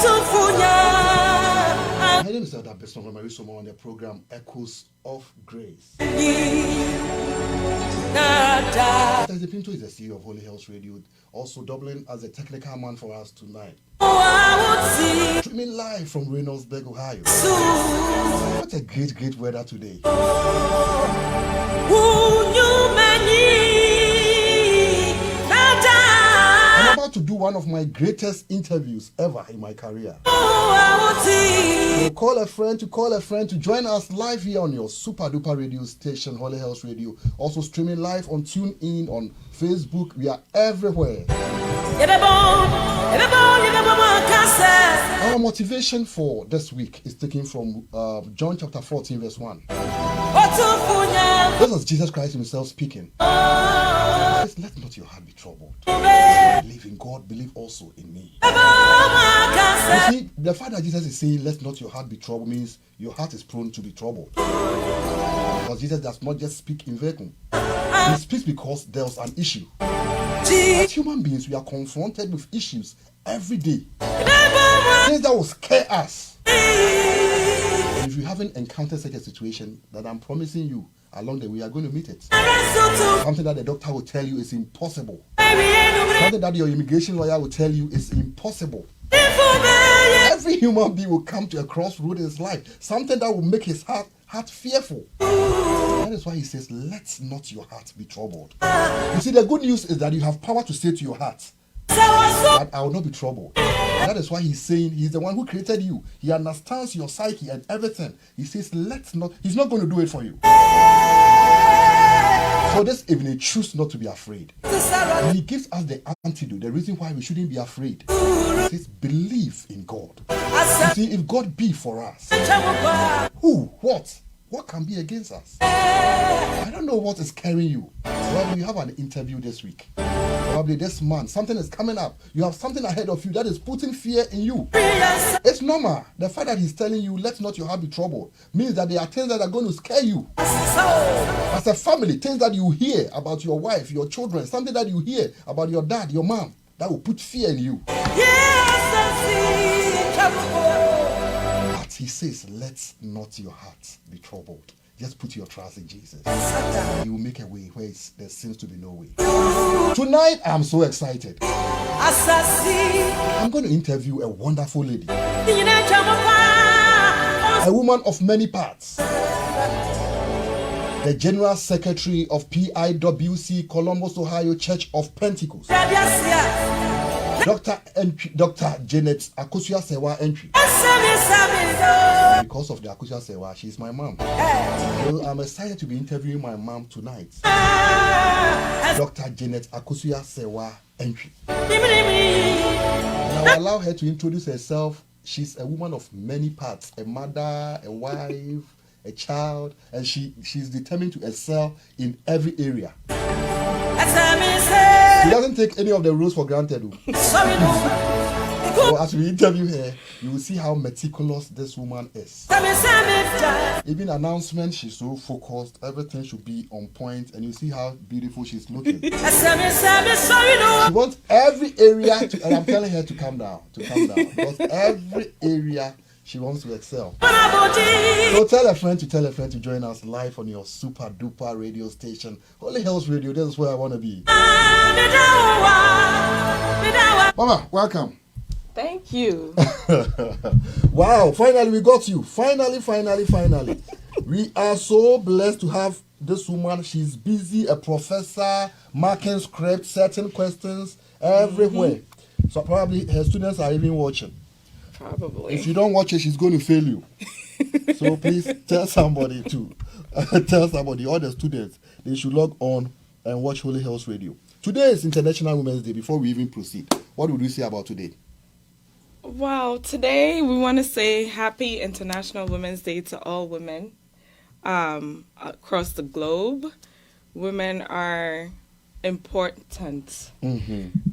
My name is Bismark Somuah on the program Echoes of Grace. Dr. Pinto is the CEO of Holyhills Radio, also doubling as a technical man for us tonight. Streaming live from Reynoldsburg, Ohio. What a great weather today. I'm about to do one of my greatest interviews ever in my career. So call a friend to join us live here on your super duper radio station, Holyhills Radio. Also streaming live on TuneIn, on Facebook. We are everywhere. Our motivation for this week is taken from John chapter 14 verse 1. This is Jesus Christ himself speaking. He says, let not your heart be troubled. Believe in God, believe also in me. You see, the fact that Jesus is saying, let not your heart be troubled, means your heart is prone to be troubled. Because Jesus does not just speak in vacuum. He speaks because there's an issue. As human beings, we are confronted with issues every day. Things that will scare us. And if you haven't encountered such a situation, that I'm promising you, along the way, you are going to meet it. Something that the doctor will tell you is impossible. Something that your immigration lawyer will tell you is impossible. Every human being will come to a crossroad in his life. Something that will make his heart fearful. That is why he says, let not your heart be troubled. You see, the good news is that you have power to say to your heart, that I will not be troubled. And that is why he's saying he's the one who created you. He understands your psyche and everything. He says, he's not going to do it for you. So this evening, choose not to be afraid. And he gives us the antidote, the reason why we shouldn't be afraid. He says, believe in God. You see, if God be for us, what can be against us? I don't know what is carrying you. Probably you have an interview this week. Probably this month. Something is coming up. You have something ahead of you that is putting fear in you. It's normal. The fact that he's telling you, let not your heart be troubled, means that there are things that are going to scare you. As a family, things that you hear about your wife, your children, something that you hear about your dad, your mom, that will put fear in you. But he says, let not your heart be troubled. Just put your trust in Jesus. He will make a way where there seems to be no way. Tonight, I'm so excited. I'm going to interview a wonderful lady. A woman of many parts. The General Secretary of PIWC, Columbus, Ohio Church of Pentecost. Dr. Janet Akosua Sewa Antwi. Because of the Akosua Sewa, she's my mom. So I'm excited to be interviewing my mom tonight. Dr. Janet Akosua Sewa Antwi. And I'll allow her to introduce herself. She's a woman of many parts, a mother, a wife, a child, and she's determined to excel in every area. She doesn't take any of the rules for granted. So as we interview her, you will see how meticulous this woman is. Even announcements, she's so focused. Everything should be on point, and you see how beautiful she's looking. She wants every area to, and I'm telling her to calm down, because every area she wants to excel. So tell a friend to join us live on your super duper radio station, Holyhills Radio. This is where I want to be. Mama, welcome. Thank you. Wow, finally we got you. Finally. We are so blessed to have this woman. She's busy, a professor, marking scripts, certain questions everywhere. So probably her students are even watching. Probably. If you don't watch it, she's going to fail you. So please tell somebody, all the students, they should log on and watch Holyhills Radio. Today is International Women's Day. Before we even proceed, what would you say about today? Wow, today we want to say Happy International Women's Day to all women across the globe. Women are important.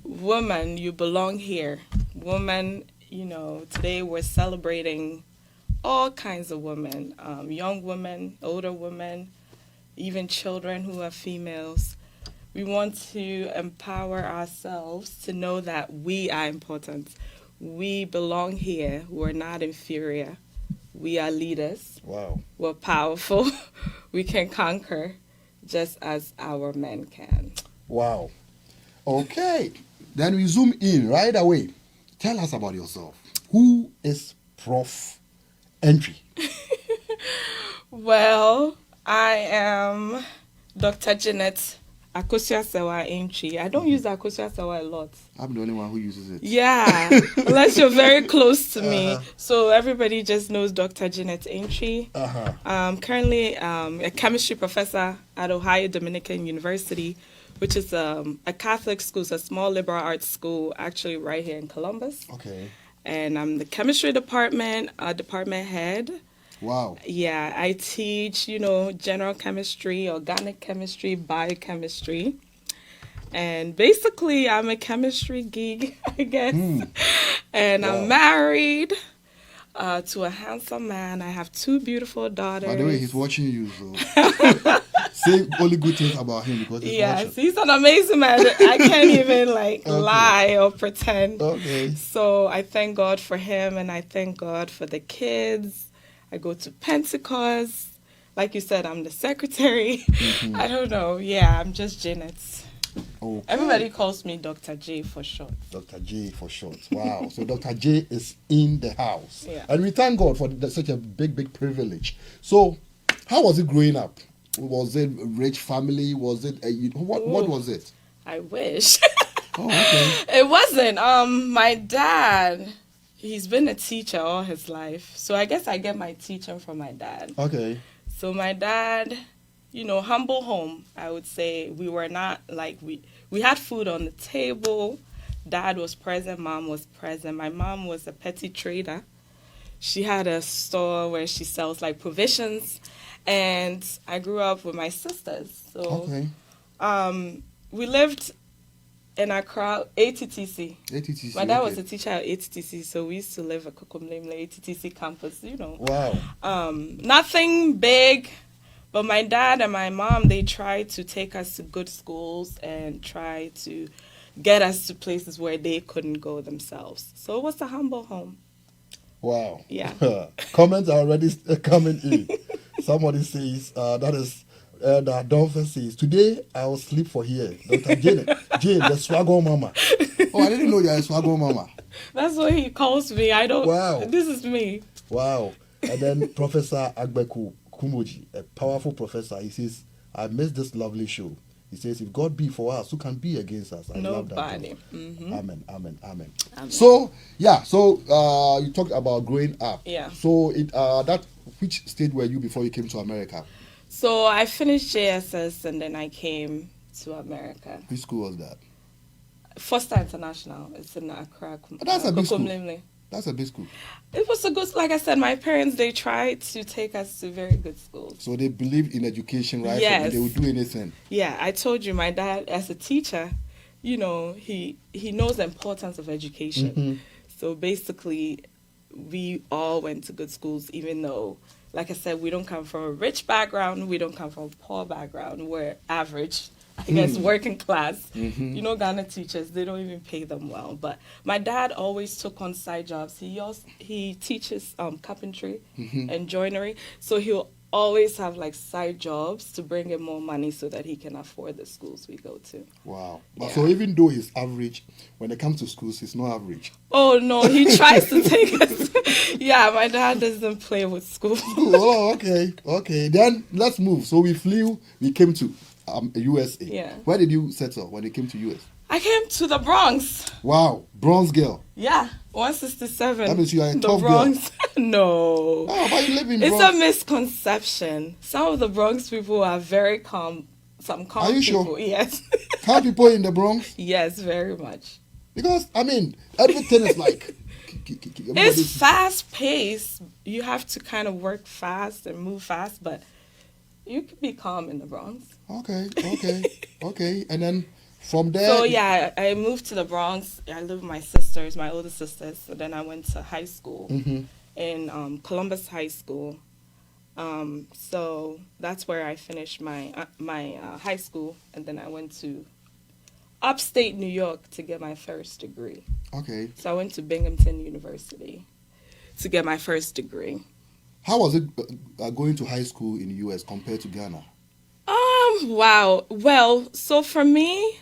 Women, you belong here. Women, today we're celebrating all kinds of women, young women, older women, even children who are females. We want to empower ourselves to know that we are important. we belong here. We're not inferior. We are leaders. Wow. We're powerful. We can conquer just as our men can. Wow. Okay. Then we zoom in right away. Tell us about yourself. Who is Prof. Antwi? Well, I am Dr. Janet Akosua Antwi. I don't use Akosua a lot. I'm the only one who uses it. Yeah, unless you're very close to me. So everybody just knows Dr. Janet Antwi. Currently a chemistry professor at Ohio Dominican University, which is a Catholic school, it's a small liberal arts school, actually right here in Columbus. Okay. And I'm the chemistry department head. Wow. Yeah, I teach, general chemistry, organic chemistry, biochemistry. And basically, I'm a chemistry geek, I guess. And wow. I'm married to a handsome man. I have 2 beautiful daughters. By the way, he's watching you, so say only good things about him because he's watching. He's an amazing man. I can't even lie or pretend. Okay. So I thank God for him, and I thank God for the kids. I go to Pentecost. Like you said, I'm the secretary. I don't know. Yeah, I'm just Janet. Okay. Everybody calls me Dr. J for short. Dr. J for short. Wow. So Dr. J is in the house. Yeah. And we thank God for such a big privilege. So how was it growing up? Was it a rich family? Was it what was it? I wish. Oh, okay. It wasn't. My dad, he's been a teacher all his life. So I guess I get my teaching from my dad. Okay. So my dad, humble home, I would say. We were not we had food on the table. Dad was present, mom was present. My mom was a petty trader. She had a store where she sells provisions. And I grew up with my sisters. So okay. We lived in Accra, ATTC. ATTC. My dad was a teacher at ATTC, so we used to live at Kokomlemle, ATTC campus, Wow. Nothing big, but my dad and my mom, they tried to take us to good schools and try to get us to places where they couldn't go themselves. So it was a humble home. Wow. Yeah. Comments are already coming in. Somebody says, that is... Dolphin says, today I will sleep for here. Dr. Jane, the swagger mama. Oh, I didn't know you're a swagger mama. That's what he calls me. I don't. Wow. This is me. Wow. And then Professor Agbeku Kumoji, a powerful professor, he says, I missed this lovely show. He says, if God be for us, who can be against us? I love that. Amen, amen, amen. So, you talked about growing up. Yeah. So, which state were you before you came to America? So I finished JSS and then I came to America. Which school was that? Foster International. It's in Accra. That's a big school. That's a big school. It was a good, like I said, my parents, they tried to take us to very good schools. So they believed in education, right? Yes. They would do anything. Yeah, I told you, my dad, as a teacher, he knows the importance of education. So basically, we all went to good schools, even though, like I said, we don't come from a rich background. We don't come from a poor background. We're average, I guess, working class. Ghana teachers, they don't even pay them well. But my dad always took on side jobs. He teaches carpentry and joinery. So he'll always have side jobs to bring in more money so that he can afford the schools we go to. Wow. Yeah. So even though he's average, when it comes to schools, he's not average. Oh, no, he tries to take us. Yeah, my dad doesn't play with school. Oh, okay. Okay, then let's move. So we came to USA. Yeah. Where did you settle when you came to US? I came to the Bronx. Wow, Bronx girl. Yeah, 167. That means you are a tough Bronx. girl. No. Oh, but you live in Bronx. It's a misconception. Some of the Bronx people are very calm. Some calm people. Are you people. sure? Yes. Calm people in the Bronx? Yes, very much. Because, everything is it's fast paced. You have to kind of work fast and move fast, but you can be calm in the Bronx. Okay. And then from there... So, yeah, I moved to the Bronx. I lived with my sisters, my older sisters. So then I went to high school in Columbus High School. So that's where I finished my high school. And then I went to upstate New York to get my first degree. Okay. So I went to Binghamton University to get my first degree. How was it going to high school in the U.S. compared to Ghana? Wow. Well, so for me,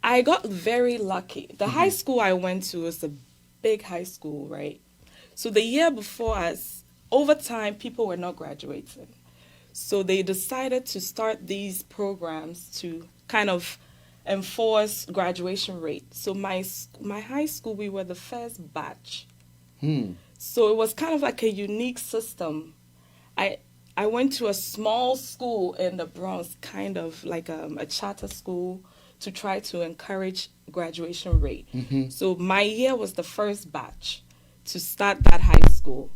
I got very lucky. The high school I went to was a big high school, right? So the year before us, over time, people were not graduating. So they decided to start these programs to kind of enforce graduation rate. So my high school, we were the first batch. So it was kind of like a unique system. I went to a small school in the Bronx, kind of like a charter school, to try to encourage graduation rate. So my year was the first batch to start that high school.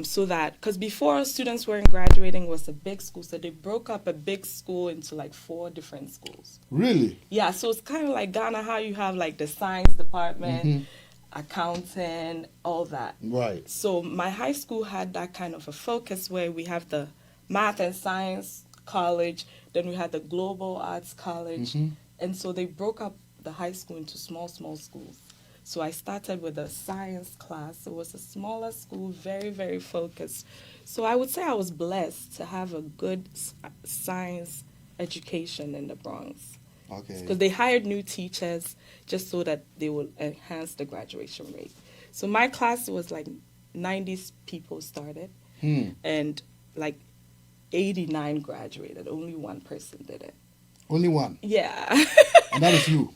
So that, because before students weren't graduating, it was a big school, so they broke up a big school into like 4 different schools. Really? Yeah, so it's kind of like Ghana, how you have like the science department, accounting, all that. Right. So my high school had that kind of a focus where we have the math and science college, then we had the global arts college, and so they broke up the high school into small schools. So I started with a science class. It was a smaller school, very, very focused. So I would say I was blessed to have a good science education in the Bronx. Okay. Because they hired new teachers just so that they would enhance the graduation rate. So my class was like 90 people started, and like 89 graduated. Only one person did it. Only one? Yeah. And that is you?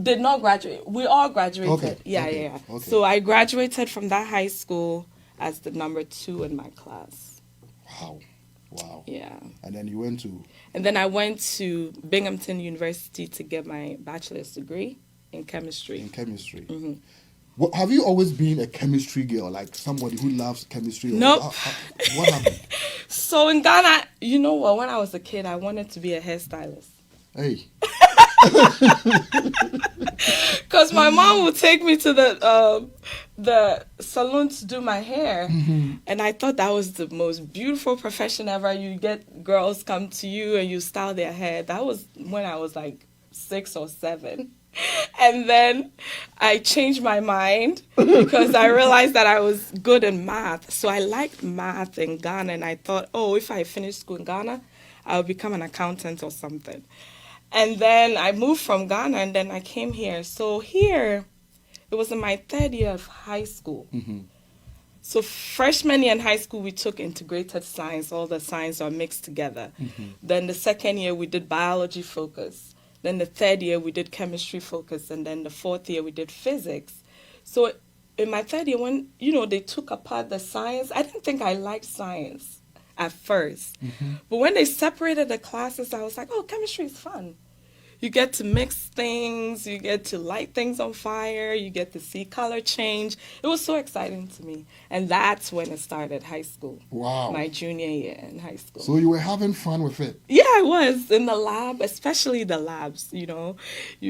Did not graduate. We all graduated. Okay. Yeah, okay. yeah. Okay. So I graduated from that high school as the number 2 in my class. Wow. Yeah. And then you went to? And then I went to Binghamton University to get my bachelor's degree in chemistry. In chemistry. Have you always been a chemistry girl, like somebody who loves chemistry? Nope. What happened? So in Ghana, you know what? When I was a kid, I wanted to be a hairstylist. Hey. Because my mom would take me to the salon to do my hair, and I thought that was the most beautiful profession ever. You get girls come to you and you style their hair. That was when I was like 6 or 7. And then I changed my mind because I realized that I was good in math. So I liked math in Ghana, and I thought, oh, if I finish school in Ghana, I'll become an accountant or something. And then I moved from Ghana, and then I came here. So here, it was in my 3rd year of high school. So freshman year in high school, we took integrated science. All the science are mixed together. Then the 2nd year, we did biology focus. Then the 3rd year, we did chemistry focus. And then the 4th year, we did physics. So in my 3rd year, when, they took apart the science, I didn't think I liked science at first. But when they separated the classes, I was like, oh, chemistry is fun. You get to mix things, you get to light things on fire, you get to see color change. It was so exciting to me. And that's when it started, high school. Wow. My junior year in high school. So you were having fun with it? Yeah, I was. In the lab, especially the labs, You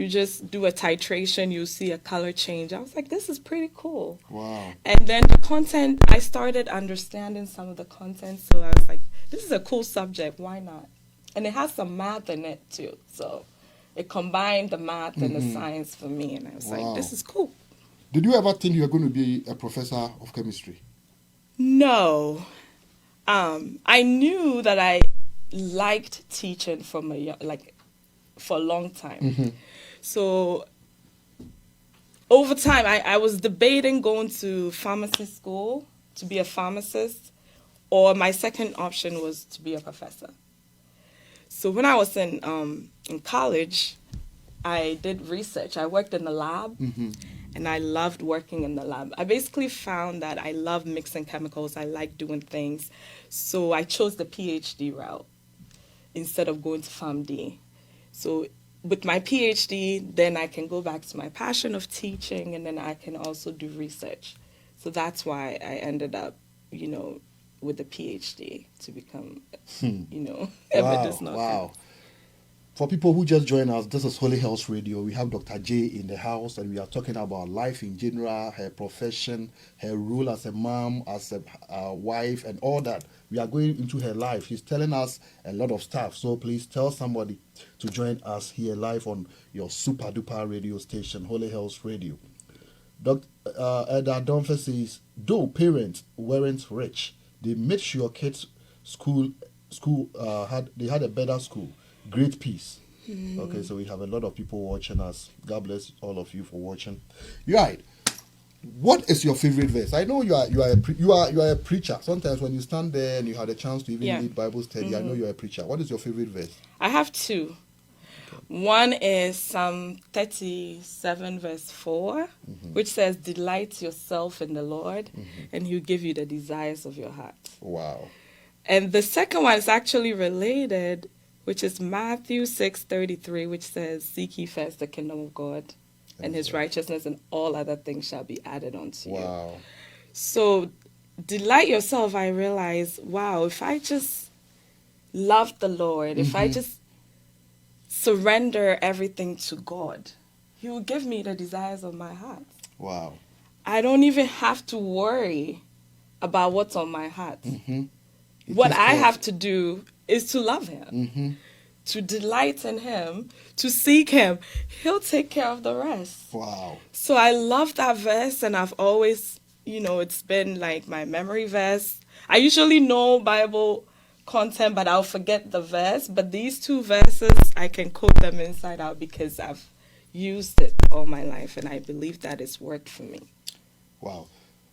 just do a titration, you see a color change. I was like, this is pretty cool. Wow. And then the content, I started understanding some of the content. So I was like, this is a cool subject. Why not? And it has some math in it, too. So it combined the math and the science for me. And I was like, this is cool. Did you ever think you were going to be a professor of chemistry? No. I knew that I liked teaching for a long time. So over time, I was debating going to pharmacy school to be a pharmacist, or my second option was to be a professor. So when I was in college, I did research. I worked in the lab, and I loved working in the lab. I basically found that I love mixing chemicals. I like doing things. So I chose the PhD route instead of going to PharmD. So with my PhD, then I can go back to my passion of teaching, and then I can also do research. So that's why I ended up, with the PhD to become, a medicinal. Wow. For people who just joined us, this is Holyhills Radio. We have Dr. J in the house, and we are talking about life in general, her profession, her role as a mom, as a wife, and all that. we are going into her life. She's telling us a lot of stuff. So please tell somebody to join us here live on your super duper radio station, Holyhills Radio. Elder Donfe says, though parents weren't rich, they made sure kids school had a better school. Great peace. Okay, so we have a lot of people watching us. God bless all of you for watching. Right. What is your favorite verse? I know you are a preacher. Sometimes when you stand there and you had a chance to even lead Bible study, I know you're a preacher. What is your favorite verse? I have two. Okay. One is Psalm 37 verse 4, which says, delight yourself in the Lord, and he'll give you the desires of your heart. Wow. And the second one is actually related, which is Matthew 6:33, which says, seek ye first the kingdom of God and his righteousness, and all other things shall be added unto you. Wow. So delight yourself, I realize, wow, if I just love the Lord, if I just surrender everything to God, he will give me the desires of my heart. Wow. I don't even have to worry about what's on my heart. What I have to do is to love him, to delight in him, to seek him. He'll take care of the rest. Wow. So I love that verse, and I've always, it's been like my memory verse. I usually know Bible content, but I'll forget the verse. But these two verses, I can quote them inside out because I've used it all my life, and I believe that it's worked for me. Wow.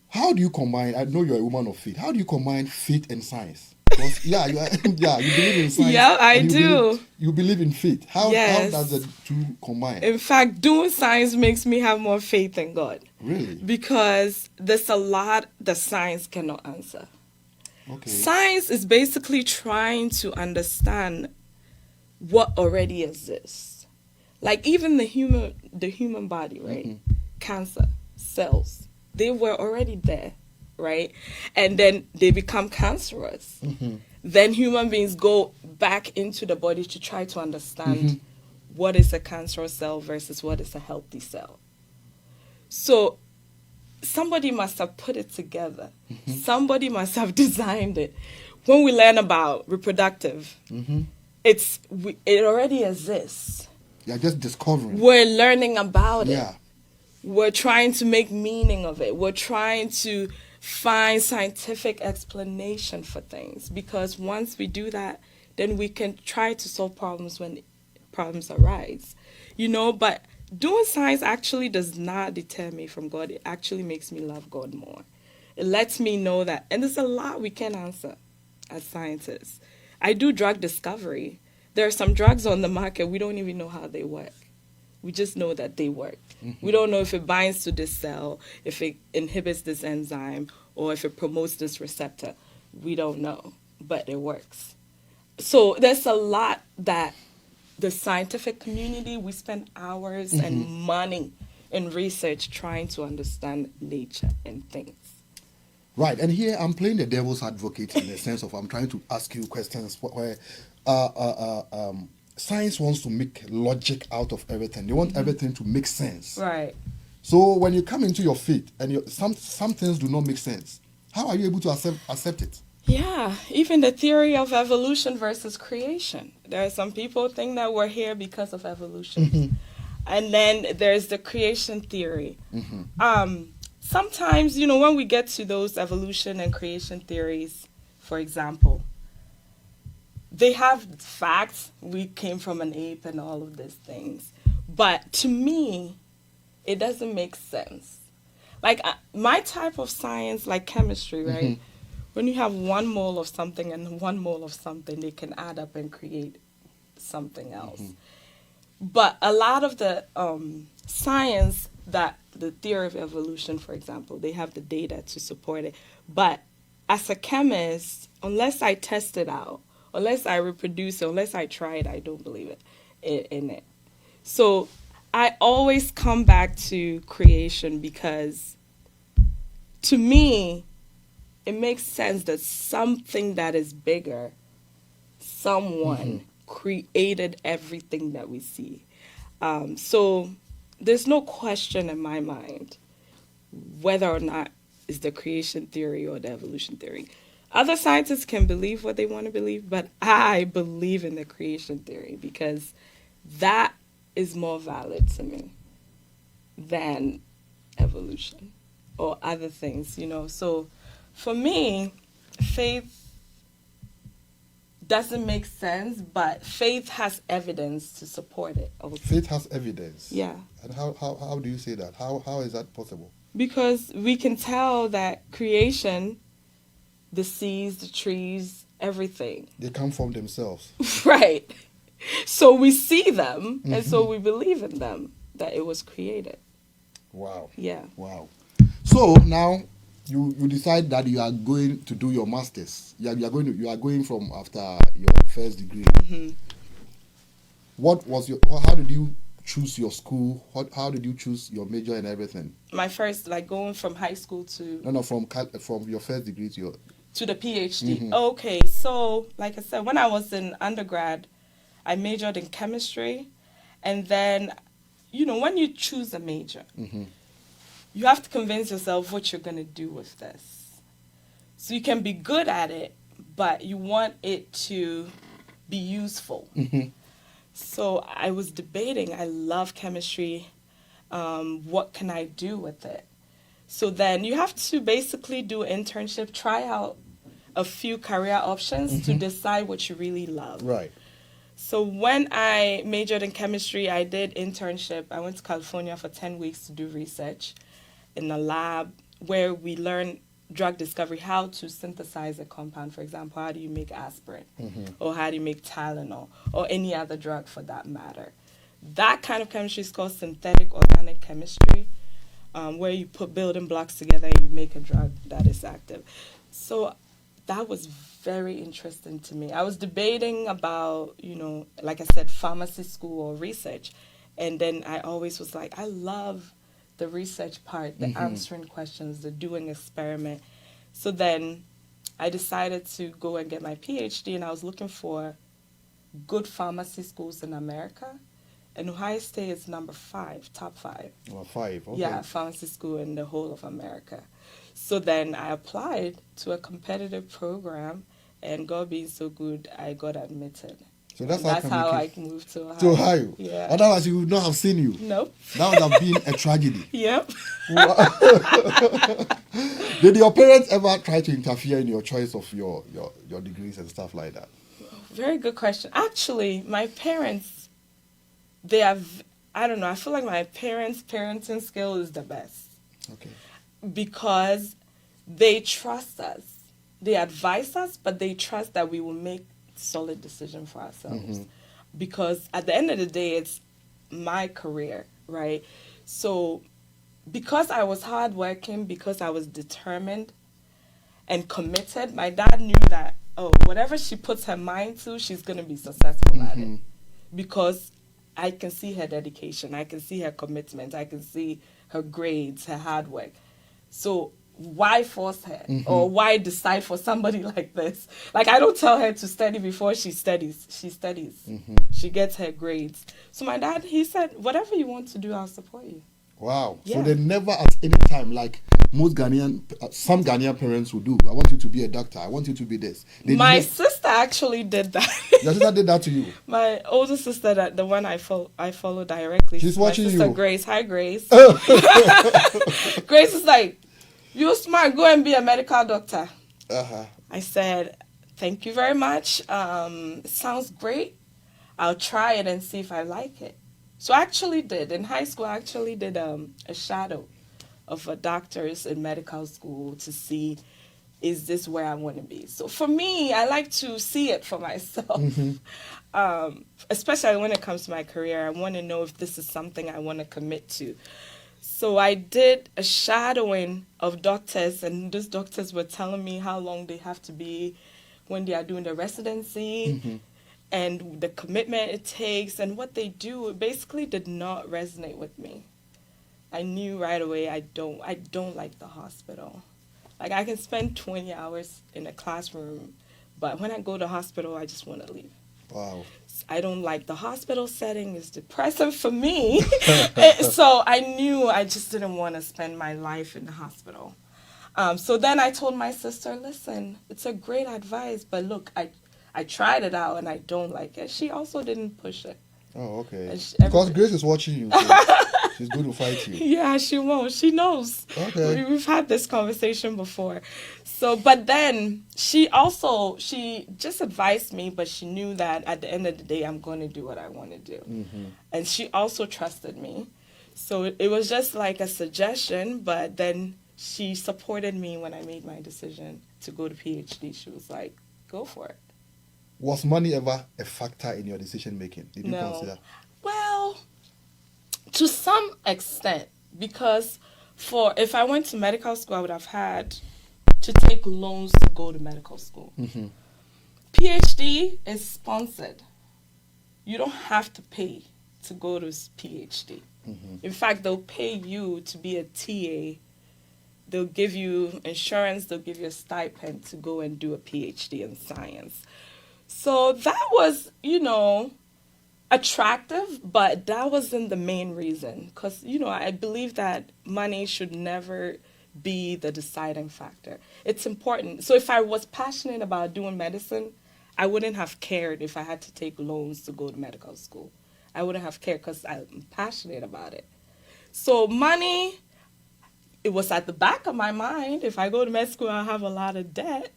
How do you combine, I know you're a woman of faith, how do you combine faith and science? Because, you believe in science. Yeah, I do. You believe in faith. How does the two combine? In fact, doing science makes me have more faith in God. Really? Because there's a lot that science cannot answer. Okay. Science is basically trying to understand what already exists. Like even the human body, right? Cancer, cells, they were already there, right? And then they become cancerous. Then human beings go back into the body to try to understand what is a cancerous cell versus what is a healthy cell. So somebody must have put it together. Somebody must have designed it. When we learn about reproductive, it already exists. You're just discovering. We're learning about it. We're trying to make meaning of it. We're trying to find scientific explanation for things, because once we do that, then we can try to solve problems when problems arise. But doing science actually does not deter me from God. It actually makes me love God more. It lets me know that, and there's a lot we can answer as scientists. I do drug discovery. There are some drugs on the market, we don't even know how they work. We just know that they work. We don't know if it binds to this cell, if it inhibits this enzyme, or if it promotes this receptor. We don't know, but it works. So there's a lot that the scientific community, we spend hours and money in research trying to understand nature and things. Right, and here I'm playing the devil's advocate in the sense of I'm trying to ask you questions where science wants to make logic out of everything. They want everything to make sense. Right. So when you come into your faith and some things do not make sense, how are you able to accept it? Yeah, even the theory of evolution versus creation. There are some people think that we're here because of evolution. And then there's the creation theory. Sometimes, when we get to those evolution and creation theories, for example, they have facts. We came from an ape and all of these things. But to me, it doesn't make sense. Like my type of science, like chemistry, right? When you have 1 mole of something and 1 mole of something, they can add up and create something else. But a lot of the science, that the theory of evolution, for example, they have the data to support it. But as a chemist, unless I test it out, unless I reproduce it, unless I try it, I don't believe in it. So I always come back to creation because, to me, it makes sense that something that is bigger, someone created everything that we see. So there's no question in my mind whether or not it's the creation theory or the evolution theory. Other scientists can believe what they want to believe, but I believe in the creation theory because that is more valid to me than evolution or other things, you know. So for me, faith doesn't make sense, but faith has evidence to support it also. Faith has evidence? Yeah. And how do you say that? How is that possible? Because we can tell that creation, the seas, the trees, everything. They come from themselves. Right. So we see them, and so we believe in them, that it was created. Wow. Yeah. Wow. So now you decide that you are going to do your masters. You are going from after your first degree. Mm-hmm. How did you choose your school? How did you choose your major and everything? My first, like going from high school to... No, from your first degree to your... To the PhD. Mm-hmm. Okay, so like I said, when I was in undergrad, I majored in chemistry. And then, you know, when you choose a major, you have to convince yourself what you're going to do with this. So you can be good at it, but you want it to be useful. So I was debating, I love chemistry. What can I do with it? So then you have to basically do an internship, try out a few career options to decide what you really love. Right. So when I majored in chemistry, I did internship. I went to California for 10 weeks to do research in a lab where we learn drug discovery, how to synthesize a compound. For example, how do you make aspirin? Or how do you make Tylenol? Or any other drug for that matter. That kind of chemistry is called synthetic organic chemistry, where you put building blocks together and you make a drug that is active. So that was very interesting to me. I was debating about, you know, like I said, pharmacy school or research. And then I always was like, I love the research part, the answering questions, the doing experiment. So then I decided to go and get my PhD, and I was looking for good pharmacy schools in America. And Ohio State is number 5, top 5. Well, 5, okay. Yeah, pharmacy school in the whole of America. So then I applied to a competitive program, and God being so good, I got admitted. So that's how I moved to Ohio. To Ohio? Yeah. Otherwise, you would not have seen you. Nope. That would have been a tragedy. Yep. Did your parents ever try to interfere in your choice of your degrees and stuff like that? Very good question. Actually, my parents, they have, I don't know, I feel like my parents' parenting skill is the best. Okay. Because they trust us. They advise us, but they trust that we will make solid decision for ourselves. Because at the end of the day, it's my career, right? So because I was hardworking, because I was determined and committed, my dad knew that, whatever she puts her mind to, she's going to be successful at it. Because I can see her dedication, I can see her commitment, I can see her grades, her hard work. So why force her? Or why decide for somebody like this? Like, I don't tell her to study before she studies. She studies. She gets her grades. So my dad, he said, whatever you want to do, I'll support you. Wow. Yeah. So they never at any time, like most some Ghanaian parents would do, I want you to be a doctor, I want you to be this. My sister actually did that. Your sister did that to you? My older sister, the one I follow directly. She's watching you. My sister Grace. Hi, Grace. Grace is like, you're smart, go and be a medical doctor. I said, thank you very much. It sounds great. I'll try it and see if I like it. So I actually did. In high school, I actually did a shadow of a doctor's in medical school to see, is this where I want to be? So for me, I like to see it for myself. Especially when it comes to my career. I want to know if this is something I want to commit to. So I did a shadowing of doctors, and those doctors were telling me how long they have to be when they are doing the residency and the commitment it takes and what they do. It basically did not resonate with me. I knew right away I don't like the hospital. Like, I can spend 20 hours in a classroom, but when I go to the hospital, I just want to leave. Wow. I don't like the hospital setting. It's depressing for me. So I knew I just didn't want to spend my life in the hospital. So then I told my sister, listen, it's a great advice, but look, I tried it out and I don't like it. She also didn't push it. Oh, okay. And she, Because Grace is watching you, so she's going to fight you. Yeah, she won't. She knows. Okay. We've had this conversation before. So, but then she just advised me, but she knew that at the end of the day, I'm going to do what I want to do. Mm-hmm. And she also trusted me. So it was just like a suggestion, but then she supported me when I made my decision to go to PhD. She was like, go for it. Was money ever a factor in your decision making? Did you consider? Well, to some extent, because if I went to medical school, I would have had to take loans to go to medical school. Mm-hmm. PhD is sponsored. You don't have to pay to go to PhD. Mm-hmm. In fact, they'll pay you to be a TA. They'll give you insurance. They'll give you a stipend to go and do a PhD in science. So that was, attractive, but that wasn't the main reason. Because, I believe that money should never be the deciding factor. It's important. So if I was passionate about doing medicine, I wouldn't have cared if I had to take loans to go to medical school. I wouldn't have cared because I'm passionate about it. So money, it was at the back of my mind. If I go to med school, I'll have a lot of debt.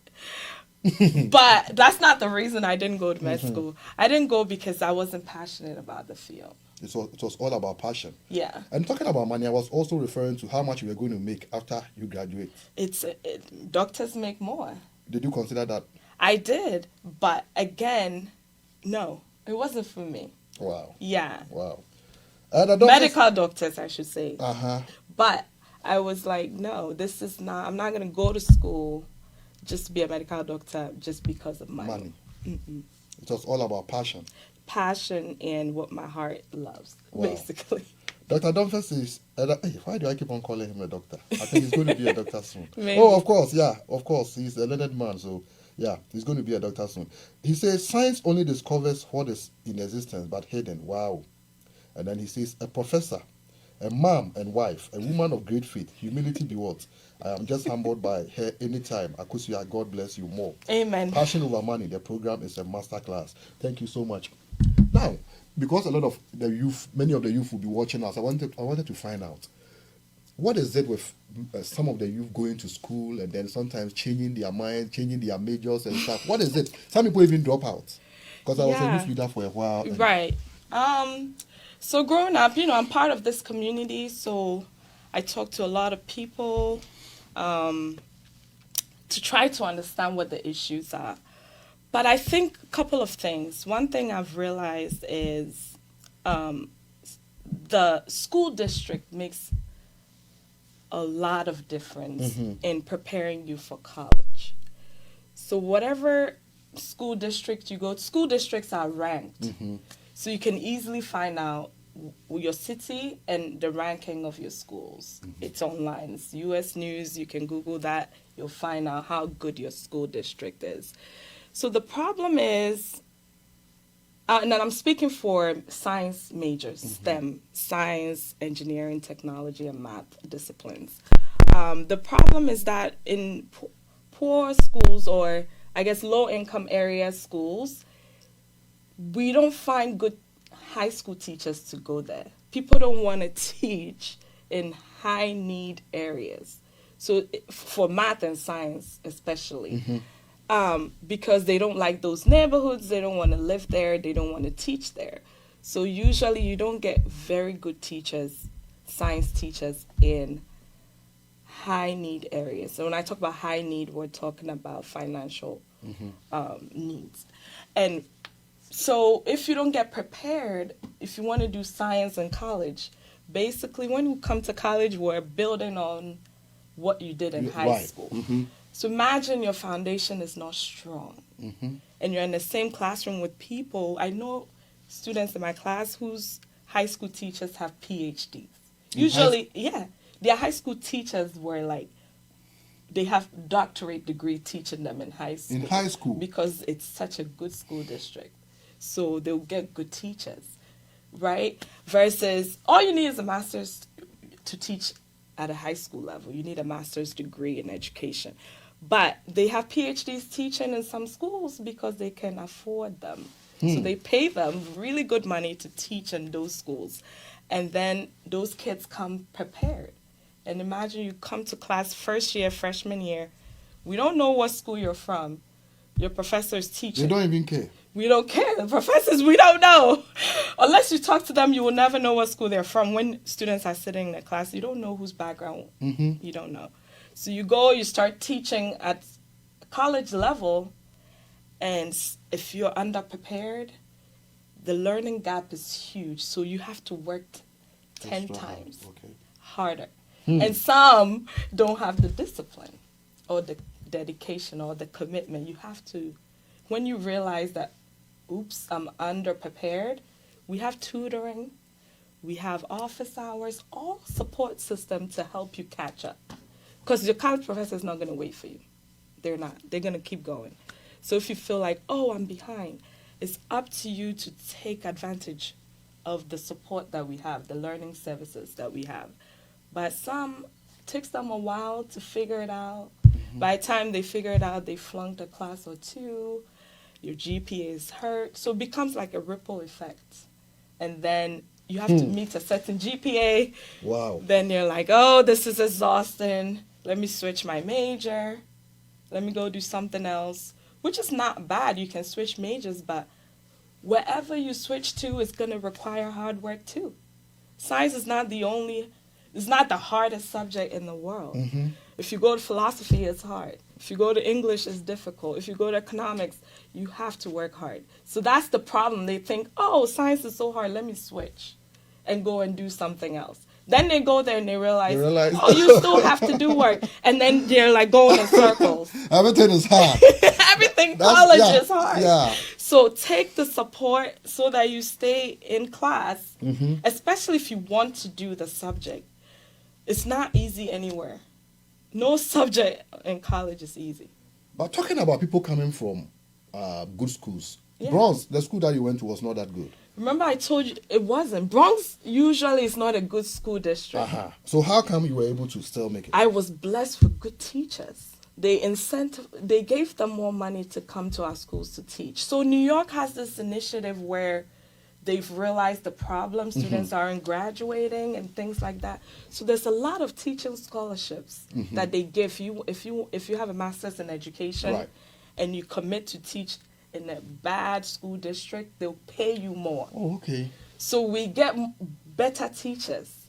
But that's not the reason I didn't go to med school. I didn't go because I wasn't passionate about the field. It was all about passion. Yeah. And talking about money, I was also referring to how much you were going to make after you graduate. Doctors make more. Did you consider that? I did, but again, no, it wasn't for me. Wow. Yeah. Wow. Medical doctors, I should say. Uh-huh. But I was like, no, this is not, I'm not going to go to school just to be a medical doctor just because of money. Mm-mm. It was all about passion. Passion and what my heart loves, basically. Dr. Dunford says, why do I keep on calling him a doctor? I think he's going to be a doctor soon. Maybe. Oh, of course, yeah, of course. He's a learned man, so yeah, he's going to be a doctor soon. He says, science only discovers what is in existence but hidden. Wow. And then he says, a professor, a mom and wife, a woman of great faith, humility be what? I am just humbled by her anytime. Akosua, God bless you more. Amen. Passion over money. The program is a masterclass. Thank you so much. Now, because a lot of the youth, many of the youth will be watching us, I wanted to find out, what is it with some of the youth going to school and then sometimes changing their mind, changing their majors and stuff? What is it? Some people even drop out. Because I was a youth leader for a while. Right. So growing up, I'm part of this community, so I talk to a lot of people to try to understand what the issues are. But I think a couple of things. One thing I've realized is the school district makes a lot of difference in preparing you for college. So whatever school district you go to, school districts are ranked. So you can easily find out your city and the ranking of your schools. It's online. It's U.S. News. You can Google that. You'll find out how good your school district is. So the problem is, and I'm speaking for science majors, STEM, science, engineering, technology, and math disciplines. The problem is that in poor schools, or I guess low-income area schools, we don't find good high school teachers to go there. People don't want to teach in high-need areas. So for math and science especially. Because they don't like those neighborhoods, they don't want to live there, they don't want to teach there. So usually you don't get very good teachers, science teachers in high need areas. So when I talk about high need, we're talking about financial needs. And so if you don't get prepared, if you want to do science in college, basically when you come to college, we're building on what you did in high school. So imagine your foundation is not strong, and you're in the same classroom with people. I know students in my class whose high school teachers have PhDs. Usually, their high school teachers were like, they have doctorate degree teaching them in high school. In high school? Because it's such a good school district. So they'll get good teachers, right? Versus all you need is a master's to teach at a high school level. You need a master's degree in education. But they have PhDs teaching in some schools because they can afford them. So they pay them really good money to teach in those schools. And then those kids come prepared. And imagine you come to class first year, freshman year. We don't know what school you're from. Your professor's teaching. They don't even care. We don't care. The professors, we don't know. Unless you talk to them, you will never know what school they're from. When students are sitting in the class, you don't know whose background. You don't know. So you go, you start teaching at college level, and if you're underprepared, the learning gap is huge. So you have to work 10 times harder. And some don't have the discipline or the dedication or the commitment. You have to, when you realize that, oops, I'm underprepared, we have tutoring, we have office hours, all support system to help you catch up. Because your college professor is not going to wait for you. They're not. They're going to keep going. So if you feel like, oh, I'm behind, it's up to you to take advantage of the support that we have, the learning services that we have. But some, it takes them a while to figure it out. By the time they figure it out, they flunked a class or two, your GPA is hurt. So it becomes like a ripple effect. And then you have to meet a certain GPA. Wow. Then you're like, oh, this is exhausting. Let me switch my major. Let me go do something else, which is not bad. You can switch majors, but wherever you switch to is going to require hard work too. Science is not it's not the hardest subject in the world. If you go to philosophy, it's hard. If you go to English, it's difficult. If you go to economics, you have to work hard. So that's the problem. They think, oh, science is so hard, let me switch and go and do something else. Then they go there and they realize oh, you still have to do work. And then they're like going in circles. Everything is hard. College is hard. Yeah. So take the support so that you stay in class, especially if you want to do the subject. It's not easy anywhere. No subject in college is easy. But talking about people coming from good schools, Yeah. Bronx, the school that you went to was not that good. Remember I told you it wasn't. Bronx usually is not a good school district. So how come you were able to still make it? I was blessed with good teachers. They gave them more money to come to our schools to teach. So New York has this initiative where they've realized the problem. Students aren't graduating and things like that. So there's a lot of teaching scholarships that they give you if you have a master's in education and you commit to teach in a bad school district, they'll pay you more. Oh, okay. So we get better teachers.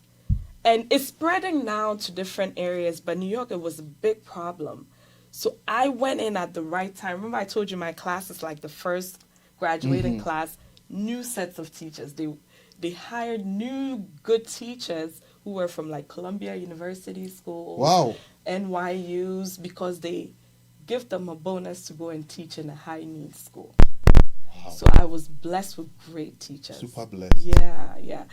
And it's spreading now to different areas, but New York, it was a big problem. So I went in at the right time. Remember I told you my class is like the first graduating class, new sets of teachers. They hired new good teachers who were from like Columbia University schools, NYU's, because they give them a bonus to go and teach in a high needs school. Wow. So I was blessed with great teachers. Super blessed. Yeah.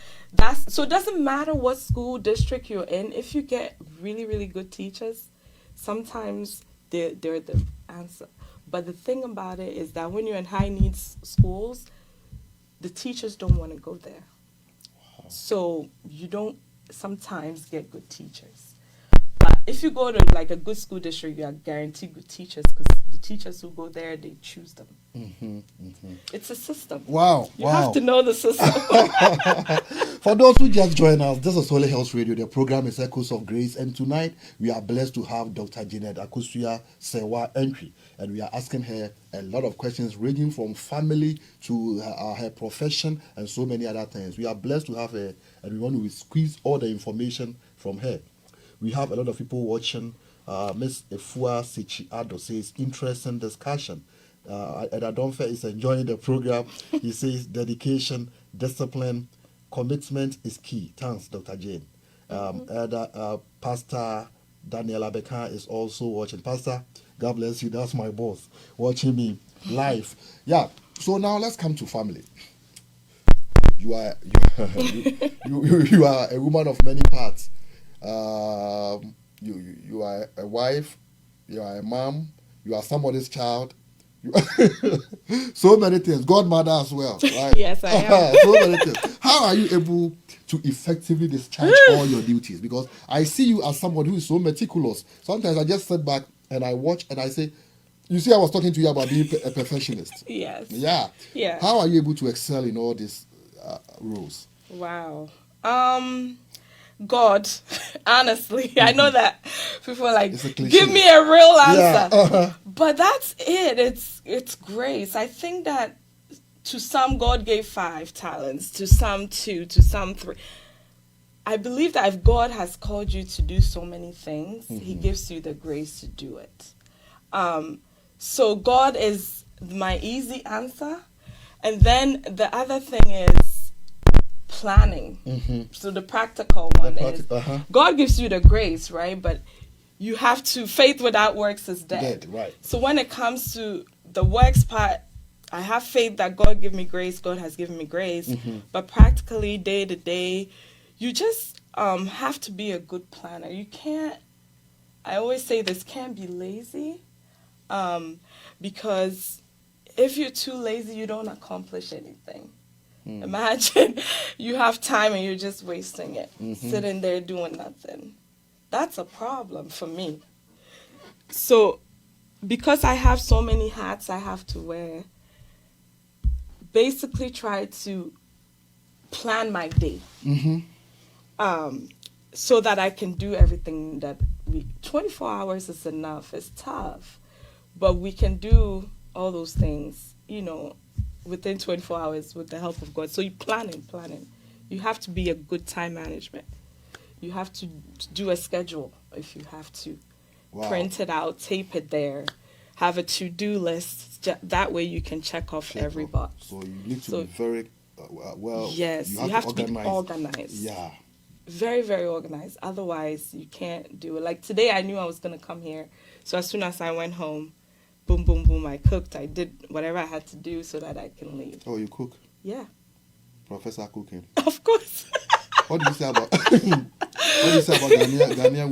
So it doesn't matter what school district you're in. If you get really, really good teachers, sometimes they're the answer. But the thing about it is that when you're in high needs schools, the teachers don't want to go there. Wow. So you don't sometimes get good teachers. But if you go to like a good school district, you are guaranteed good teachers because the teachers who go there, they choose them. It's a system. Wow. You have to know the system. For those who just joined us, this is Holyhills Radio. The program is Echoes of Grace. And tonight, we are blessed to have Dr. Janet Akosua Sewa Antwi. And we are asking her a lot of questions ranging from family to her profession and so many other things. We are blessed to have her and we want to squeeze all the information from her. We have a lot of people watching. Miss Efua Sichi Ado says, interesting discussion. Adonfe is enjoying the program. He says, dedication, discipline, commitment is key. Thanks, Dr. Jane. Pastor Daniela Bekan is also watching. Pastor, God bless you. That's my boss watching me live. Yeah. So now let's come to family. You are you are a woman of many parts. You are a wife. You are a mom. You are somebody's child. So many things. Godmother as well. Right? Yes, I am. So many things. How are you able to effectively discharge all your duties? Because I see you as someone who is so meticulous. Sometimes I just sit back and I watch and I say, you see, I was talking to you about being a perfectionist. Yes. Yeah. Yeah. How are you able to excel in all these roles? Wow. God, honestly, I know that people are like, give me a real answer. Yeah. But that's it. It's grace. I think that to some, God gave 5 talents, to some 2, to some 3. I believe that if God has called you to do so many things, he gives you the grace to do it. So God is my easy answer. And then the other thing is planning. So the practical one is God gives you the grace, right? But you have to, faith without works is dead. Right. So when it comes to the works part, I have faith that God give me grace. God has given me grace. But practically, day to day, you just have to be a good planner. You can't, I always say this, can't be lazy. Because if you're too lazy, you don't accomplish anything. Imagine you have time and you're just wasting it, sitting there doing nothing. That's a problem for me. So because I have so many hats I have to wear, basically try to plan my day so that I can do everything that 24 hours is enough. It's tough. But we can do all those things, within 24 hours with the help of God. So you planning. You have to be a good time management. You have to do a schedule if you have to. Wow. Print it out, tape it there, have a to-do list. That way you can check off every box. So you need to be very well. Yes, you have to be organized. Yeah. Very, very organized. Otherwise, you can't do it. Like today, I knew I was going to come here. So as soon as I went home, boom, boom, boom, I cooked. I did whatever I had to do so that I can leave. Oh, you cook? Yeah. Professor cooking? Of course. What do you say about Ghanaian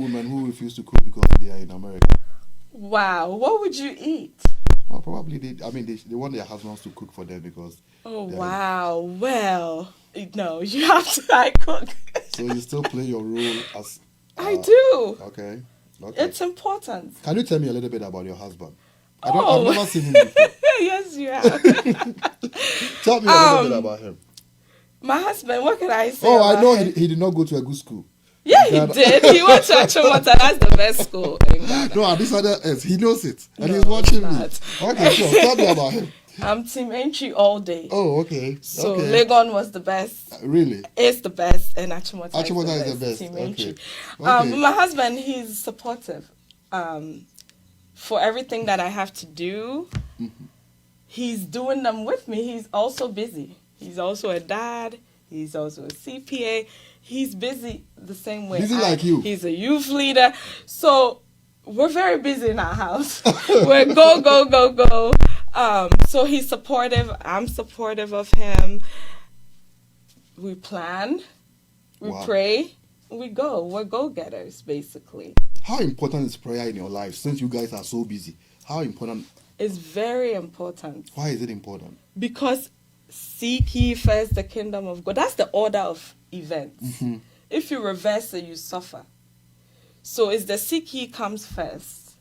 women who refuse to cook because they are in America? Wow. What would you eat? Oh, probably they want their husbands to cook for them because... Oh, wow. Well, no, you have to cook. So you still play your role as... I do. Okay. It's important. Can you tell me a little bit about your husband? I've never seen him before. Yes, you have. Tell me a little bit about him. My husband, what can I say? Oh, I know he did not go to a good school. Yeah, he did. He went to Achimota. That's the best school in Ghana. No, this other is. He knows it. And he's watching me. Okay, sure. Tell me about him. I'm Team Antwi all day. Oh, okay. So Legon was the best. Really? It's the best. And Achimota is the best. Team Okay. Antwi. My husband, he's supportive. For everything that I have to do, he's doing them with me. He's also busy. He's also a dad. He's also a CPA. He's busy the same way. Busy like you. He's a youth leader. So we're very busy in our house. We're go. So he's supportive. I'm supportive of him. We plan. We pray. We go. We're go-getters, basically. How important is prayer in your life since you guys are so busy? How important? It's very important. Why is it important? Because seek ye first the kingdom of God. That's the order of events. If you reverse it, you suffer. So it's the seek ye comes first,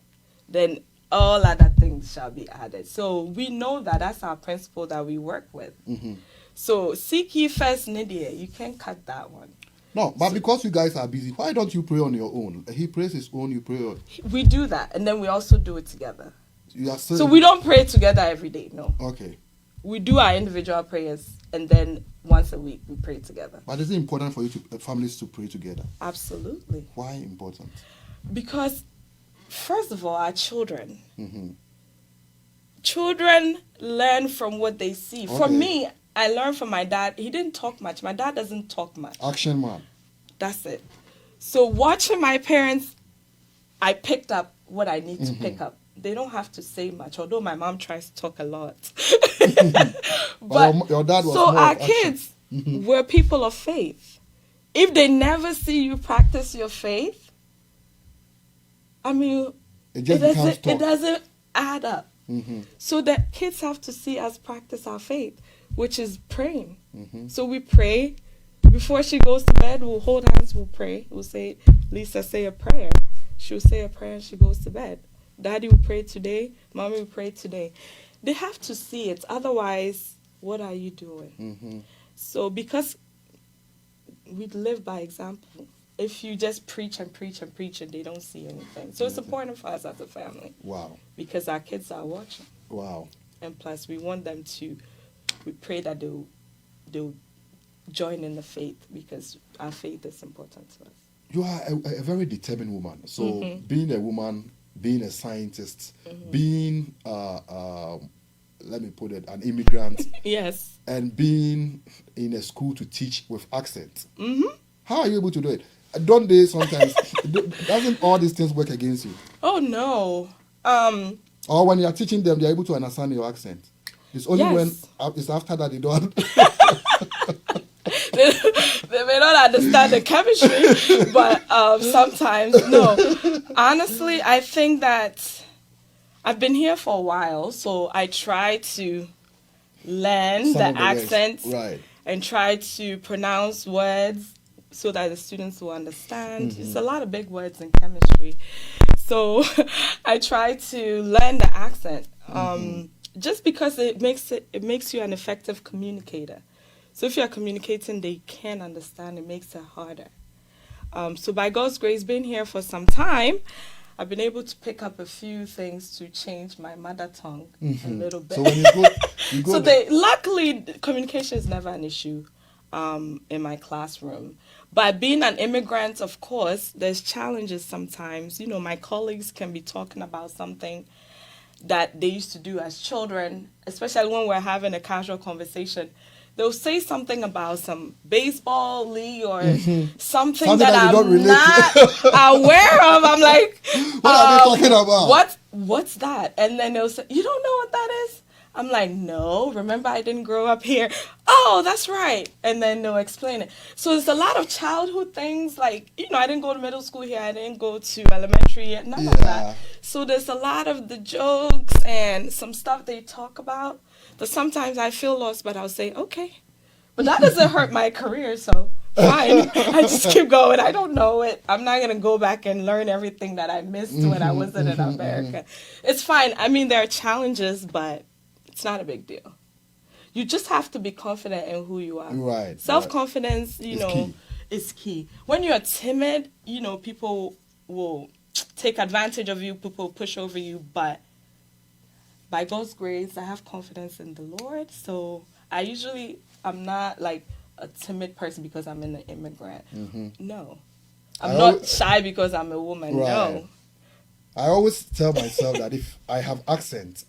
then all other things shall be added. So we know that that's our principle that we work with. So seek ye first, Nydia. You can't cut that one. No, but because you guys are busy, why don't you pray on your own? He prays his own, you pray on. We do that, and then we also do it together. So we don't pray together every day, no. Okay. We do our individual prayers, and then once a week we pray together. But is it important for you families to pray together? Absolutely. Why important? Because, first of all, our children. Children learn from what they see. Okay. For me, I learned from my dad. He didn't talk much. My dad doesn't talk much. Action man. That's it. So watching my parents, I picked up what I need to pick up. They don't have to say much, although my mom tries to talk a lot. But your dad was so our kids were people of faith. If they never see you practice your faith, I mean, it doesn't add up. So the kids have to see us practice our faith, which is praying. So we pray, before she goes to bed, we'll hold hands, we'll pray. We'll say, Lisa, say a prayer. She'll say a prayer and she goes to bed. Daddy will pray today. Mommy will pray today. They have to see it. Otherwise, what are you doing? Mm-hmm. So because we live by example, if you just preach and preach and preach and they don't see anything. So it's important for us as a family. Wow. Because our kids are watching. Wow. And plus, we want them to, we pray that they'll join in the faith because our faith is important to us. You are a very determined woman. So being a woman, being a scientist, being, let me put it, an immigrant. Yes. And being in a school to teach with accent. Mm-hmm. How are you able to do it? Don't they sometimes, doesn't all these things work against you? Oh, no. Or when you are teaching them, they are able to understand your accent. It's only when it's after that they don't. They may not understand the chemistry, but sometimes, no. Honestly, I think that I've been here for a while, so I try to learn the accent and try to pronounce words so that the students will understand. It's a lot of big words in chemistry. So I try to learn the accent just because it makes you an effective communicator. So if you're communicating, they can understand. It makes it harder. So by God's grace, being here for some time, I've been able to pick up a few things to change my mother tongue a little bit. So when you go luckily, communication is never an issue in my classroom. But being an immigrant, of course, there's challenges sometimes. You know, my colleagues can be talking about something that they used to do as children, especially when we're having a casual conversation. They'll say something about some baseball league or something that I'm not aware of. I'm like, what are they talking about? What's that? And then they'll say, you don't know what that is? I'm like, no, remember I didn't grow up here. Oh, that's right. And then they'll explain it. So there's a lot of childhood things like, you know, I didn't go to middle school here. I didn't go to elementary yet. None of that. So there's a lot of the jokes and some stuff they talk about. But sometimes I feel lost, but I'll say, okay. But that doesn't hurt my career, so fine. I just keep going. I don't know it. I'm not going to go back and learn everything that I missed when I wasn't in America. It's fine. I mean, there are challenges, but it's not a big deal. You just have to be confident in who you are. Right. Self-confidence, you know, is key. When you're timid, you know, people will take advantage of you. People push over you, but by God's grace, I have confidence in the Lord. So I'm not like a timid person because I'm an immigrant. No. I'm not shy because I'm a woman. Right. No. I always tell myself that if I have accent,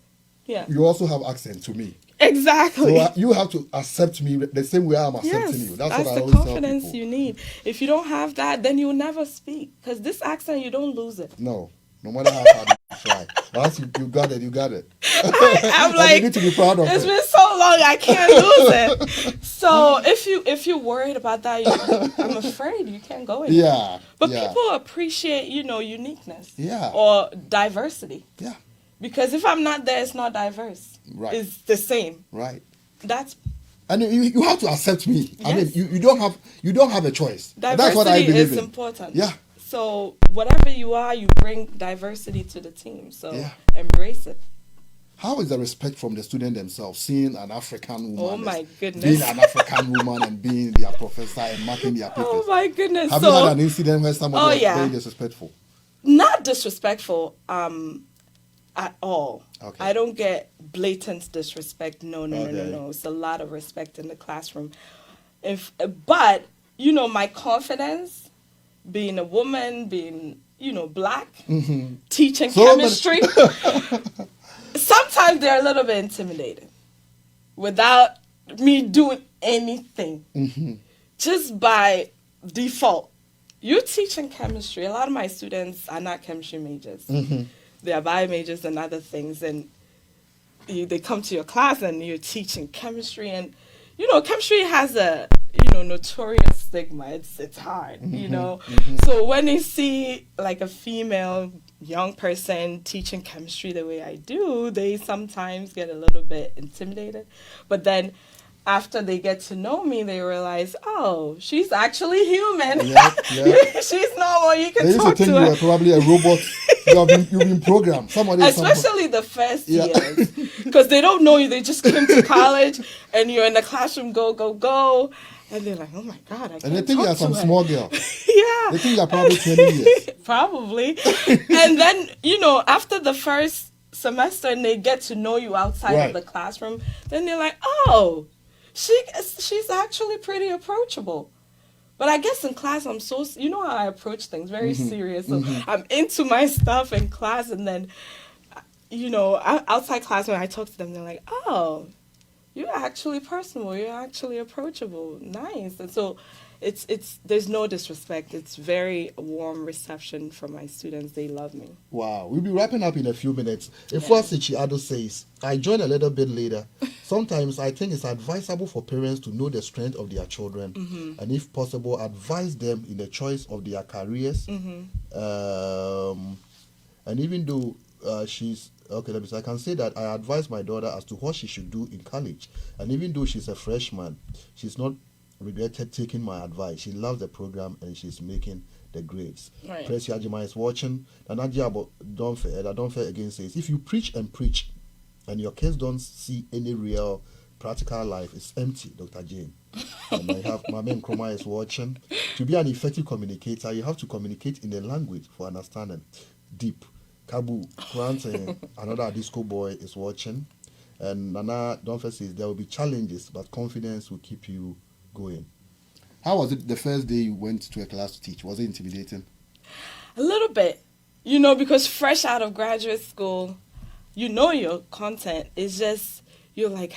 you also have accent to me. Exactly. So you have to accept me the same way I'm accepting you. That's what I always tell people. That's the confidence you need. If you don't have that, then you'll never speak. Because this accent, you don't lose it. No matter how hard you try. Once you got it, you got it. I'm like, you need to be proud of it's it. been so long, I can't lose it. So if you're worried about that, I'm afraid you can't go anywhere. Yeah. But people appreciate, you know, uniqueness. Yeah. Or diversity. Yeah. Because if I'm not there, it's not diverse. Right. It's the same. Right. And you have to accept me. Yes. I mean, you don't have a choice. Diversity That's what I believe in. is important. Yeah. So whatever you are, you bring diversity to the team. So embrace it. How is the respect from the student themselves, seeing an African woman? Oh my goodness. Being an African woman and being their professor and marking their papers. Oh my goodness. Have you had an incident where someone was very disrespectful? Not disrespectful at all. Okay. I don't get blatant disrespect. No. It's a lot of respect in the classroom. But, you know, my confidence, being a woman, being, you know, black, teaching chemistry, sometimes they're a little bit intimidated without me doing anything. Just by default. You're teaching chemistry. A lot of my students are not chemistry majors. They are bio majors and other things. And they come to your class and you're teaching chemistry. And, you know, chemistry has a, you know, notorious stigma. It's hard, you know. So when they see like a female young person teaching chemistry the way I do, they sometimes get a little bit intimidated. But then after they get to know me, they realize, oh, she's actually human. Yeah. She's normal. You can They used talk to think to you her. were probably a robot. You've been programmed. Especially the first years, because they don't know you. They just came to college, and you're in the classroom, go, and they're like, "Oh my God, I can't." And they think talk you're to some her. small girl. Yeah, They think you're probably 20 years. Probably. And then after the first semester, and they get to know you outside of the classroom, then they're like, "Oh, she's actually pretty approachable." But I guess in class, I'm so, how I approach things, very serious. So I'm into my stuff in class. And then, outside class, when I talk to them, they're like, oh, you're actually personable. You're actually approachable. Nice. And so there's no disrespect. It's very warm reception from my students. They love me. Wow. We'll be wrapping up in a few minutes. Ifuasichi Ado says, I joined a little bit later. Sometimes I think it's advisable for parents to know the strength of their children and, if possible, advise them in the choice of their careers. And even though I can say that I advise my daughter as to what she should do in college. And even though she's a freshman, she's not regretted taking my advice. She loves the program and she's making the grades. Right. Press Yajima is watching. And Nadia don't fair again says, if you preach and preach and your kids don't see any real practical life, it's empty, Dr. Jane. And I have my man Kroma is watching. To be an effective communicator, you have to communicate in a language for understanding. Deep. Kabu, Grant, another disco boy is watching. And Nana Donfer says there will be challenges, but confidence will keep you going. How was it the first day you went to a class to teach? Was it intimidating? A little bit. Because fresh out of graduate school, your content is just, you're like,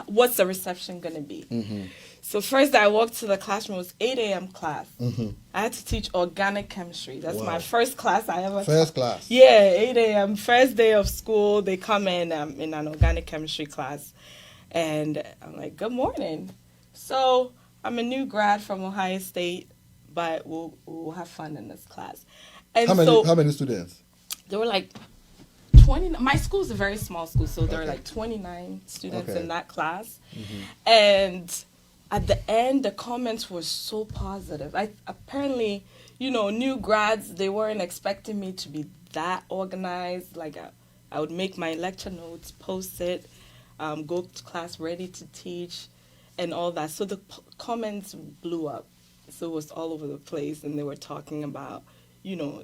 what's the reception going to be? So first I walked to the classroom, it was 8 a.m. class. I had to teach organic chemistry. That's my first class I ever taught. First class? Yeah, 8 a.m. First day of school, they come in an organic chemistry class. And I'm like, good morning. So I'm a new grad from Ohio State, but we'll have fun in this class. And how many students? There were like 20. My school is a very small school, so there were like 29 students in that class. And at the end, the comments were so positive. Apparently, new grads, they weren't expecting me to be that organized. Like I would make my lecture notes, post it, go to class ready to teach, and all that. So the comments blew up. So it was all over the place, and they were talking about,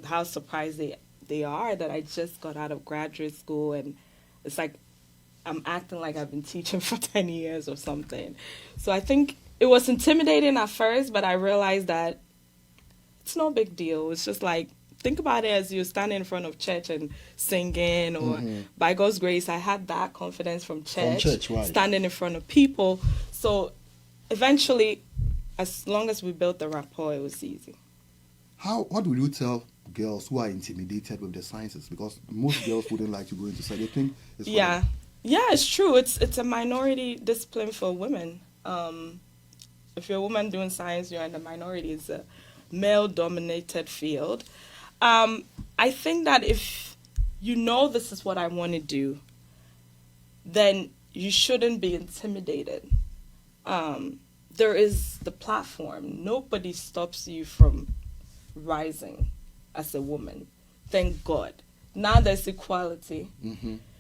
how surprised they are that I just got out of graduate school, and it's like I'm acting like I've been teaching for 10 years or something. So I think it was intimidating at first, but I realized that it's no big deal. It's just like, think about it as you're standing in front of church and singing, or by God's grace, I had that confidence from church right. Standing in front of people. So eventually, as long as we built the rapport, it was easy. What would you tell girls who are intimidated with the sciences? Because most girls wouldn't like to go into science. They think it's Yeah, it's true. It's a minority discipline for women. If you're a woman doing science, you're in the minority. It's a male-dominated field. I think that if this is what I want to do, then you shouldn't be intimidated. There is the platform. Nobody stops you from rising as a woman. Thank God. Now there's equality.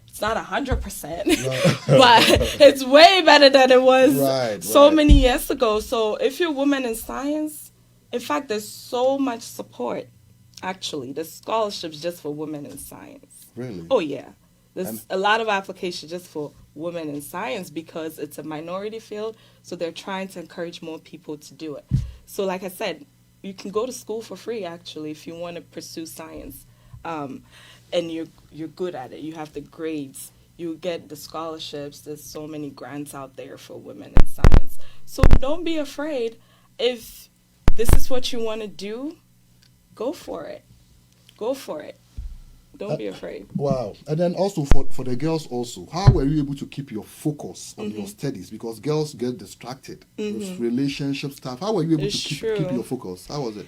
It's not 100%, but it's way better than it was many years ago. So if you're a woman in science, in fact, there's so much support. Actually, there's scholarships just for women in science. Really? Oh, yeah. There's a lot of applications just for women in science because it's a minority field, so they're trying to encourage more people to do it. So like I said, you can go to school for free, actually, if you want to pursue science. And you're good at it. You have the grades. You get the scholarships. There's so many grants out there for women in science. So don't be afraid. If this is what you want to do, go for it. Go for it. Don't be afraid. Wow. And then also for the girls also, how were you able to keep your focus on your studies? Because girls get distracted with relationship stuff. How were you able to keep your focus? How was it?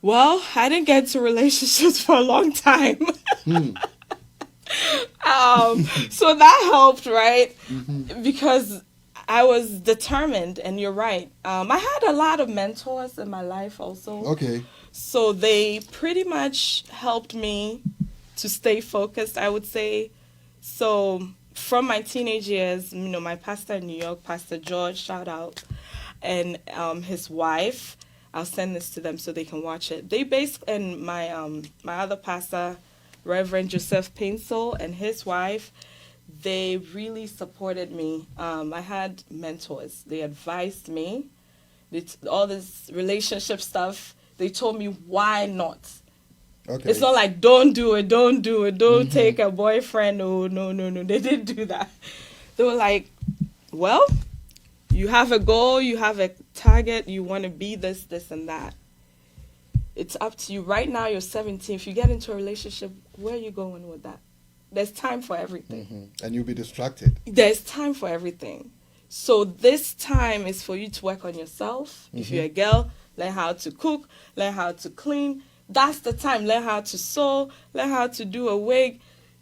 Well, I didn't get into relationships for a long time. So that helped, right? Because I was determined, and you're right. I had a lot of mentors in my life also. Okay. So they pretty much helped me to stay focused, I would say. So from my teenage years, my pastor in New York, Pastor George, shout out, and his wife, I'll send this to them so they can watch it. They basically, and my other pastor, Reverend Joseph Pinsel, and his wife, they really supported me. I had mentors. They advised me. All this relationship stuff, they told me why not. Okay. It's not like, don't do it, don't take a boyfriend. No. They didn't do that. They were like, well, you have a goal, you have a target, you want to be this, and that. It's up to you. Right now, you're 17. If you get into a relationship, where are you going with that? There's time for everything. And you'll be distracted. There's time for everything. So this time is for you to work on yourself. If you're a girl, learn how to cook, learn how to clean. That's the time. Learn how to sew, learn how to do a wig.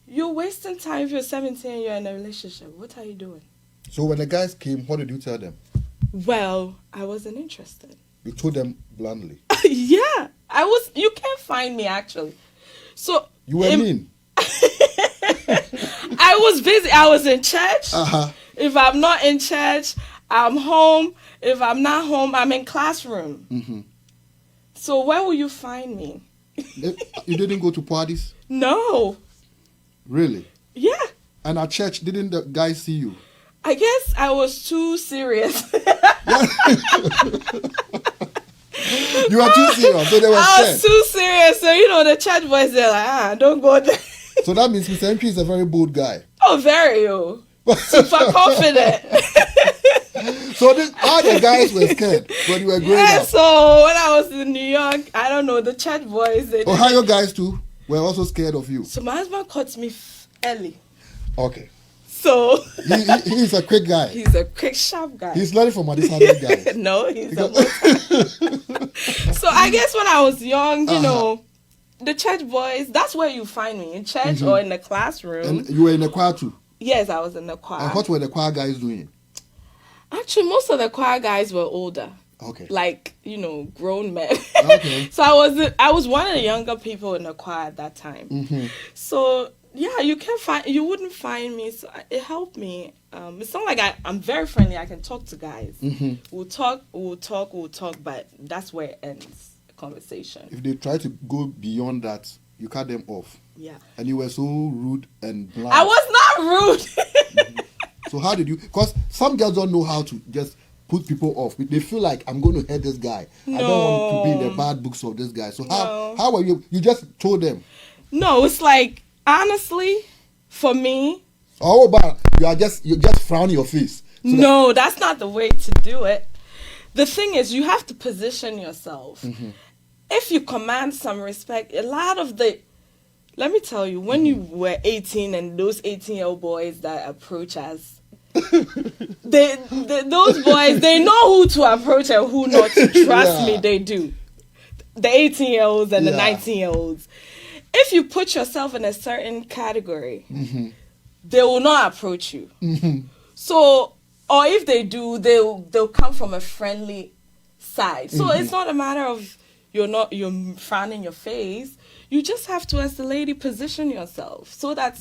You're wasting time if you're 17 and you're in a relationship. What are you doing? So when the guys came, what did you tell them? Well, I wasn't interested. You told them bluntly. Yeah, I was. You can't find me, actually. So You were mean. I was busy. I was in church. If I'm not in church, I'm home. If I'm not home, I'm in classroom. So where will you find me? You didn't go to parties? No. Really? Yeah. And at church, didn't the guys see you? I guess I was too serious. You were too serious, so they were I scared. was too serious. So, the church boys, they're like, don't go there. So that means Mr. Antwi is a very bold guy. Oh, very. Super confident. So all the guys were scared when you were growing up. So when I was in New York, I don't know, the church boys. Ohio guys too were also scared of you. So my husband caught me early. Okay. So he's a quick guy. He's a quick, sharp guy. He's learning from these other guys. No, he's a So I guess when I was young, the church boys, that's where you find me, in church or in the classroom. And you were in the choir too? Yes, I was in the choir. And what were the choir guys doing? Actually, most of the choir guys were older. Okay. Like, grown men. Okay. So I was one of the younger people in the choir at that time. So yeah, you wouldn't find me. So it helped me. It's not like I'm very friendly. I can talk to guys. We'll talk, but that's where it ends, the conversation. If they try to go beyond that, you cut them off. Yeah. And you were so rude and blunt. I was not rude. So how did you? Because some girls don't know how to just put people off. They feel like, I'm going to hurt this guy. No. I don't want to be in the bad books of this guy. So how were you? You just told them? No, it's like, honestly, for me. Oh, but you just frown your face. So no, that's not the way to do it. The thing is, you have to position yourself. If you command some respect, a lot of let me tell you, when you were 18 and those 18-year-old boys that approach us, those boys, they know who to approach and who not to. Trust me, they do. The 18-year-olds and the 19-year-olds. If you put yourself in a certain category, they will not approach you. So, or if they do, they'll come from a friendly side. So it's not a matter of you're frowning your face. You just have to, as the lady, position yourself so that